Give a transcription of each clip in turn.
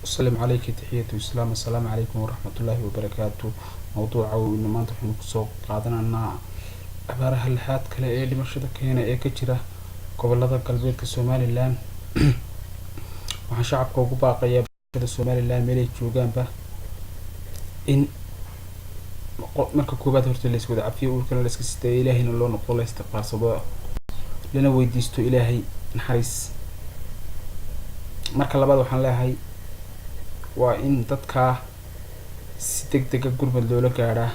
السلام عليك تحية الإسلام. السلام عليكم ورحمة الله وبركاته. موضوع إنه ما نحن سوق قادنا أن عبارة الحاد كلا إيه اللي مرشدة كهنا إيه كتيرة قبل هذا قلبيت كسومالي الآن وحن شعب كوكو باقي كده السومالي الآن ملي جوجان به إن marka koobaad horta la iswada cafiyo ulkana la iska sitay ilaahayna loo noqdo la istiqaasado lana weydiisto ilaahay naxariis marka labaad waxaan leeyahay waa in dadka si degdeg ah gurmad loola gaaraa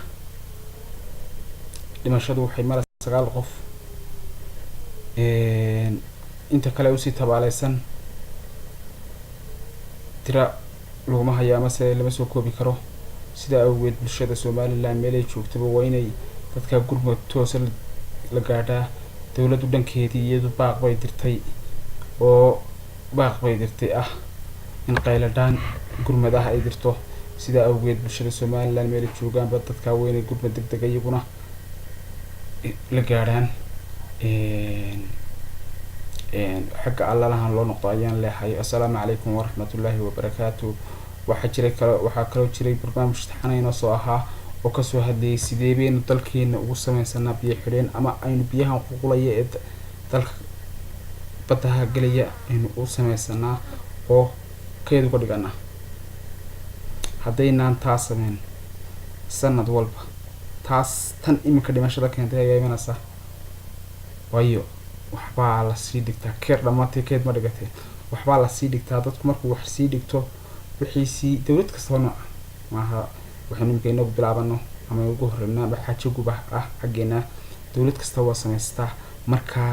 dhimashadu waxay mar 9 qof inta kale usii tabaaleysan tira laguma hayo ama se lama soo koobi karo sida awgeed bulshada Soomaaliland meel ay joogtaba waa inay dadka gurmad toos la gaadhaa dawladdu dhankeedii iyadu baaq bay dirtay ah in qayladaan gurmad ah ay dirto sida awgeed bulshada Soomaaliland meel ay joogaan dadka waa inay gurmad degdeg ah iyaguna la gaadhaan xagga Allahan loo noqdo ayaan leeyahay. Assalaamu calaykum waraxmatullaahi wabarakaatuh. waxaa kaloo jiray barnaamij taxanayn soo ahaa oo ka soo hadlayay sidee baynu dalkeena ugu sameeysanaa biyo xidheen ama aynu biyahan qulqulaya ee dalka badaha galaya aynu u sameeysanaa oo keedu ka dhigana haddaynaan taas sameyn sanad walba taas tan iminka dhimashada keentay ayaa imanaysa waayo waxbaa la sii dhigtaa keer dhamaatay keed ma dhigatay waxbaa la sii dhigtaa dadku markuu wax sii dhigto wixii dawlad kasta nooc maaha waxaan imika inagu bilaabano ama ugu horreynaa xaajo guba ah xageena dawlad kasta waa sameystaa marka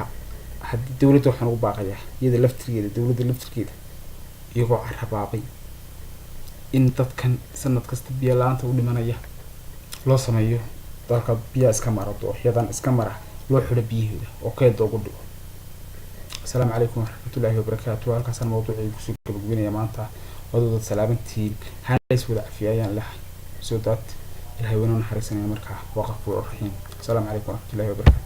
haddii dawladda waxaan ugu baaqayaa iyada laftirkeeda iyagoo carabaabay in dadkan sanad kasta biyo la'aanta u dhimanaya loo sameeyo dalka biyo iska mara dooxyadan iska mara loo xidho biyahooda oo keed ugu dhigo. Assalaamu calaykum waraxmatullaahi wabarakaatuh. halkaasaan mawduucii kusoo gabagabeynaya maanta wadada salaamantiin halays wada cafiyayaan lahay soo daad ilaahay wanaag naxariisanaya markaa waqaf u raxiim. Assalaamu calaykum waraxmatullaahi wabarakaatuh.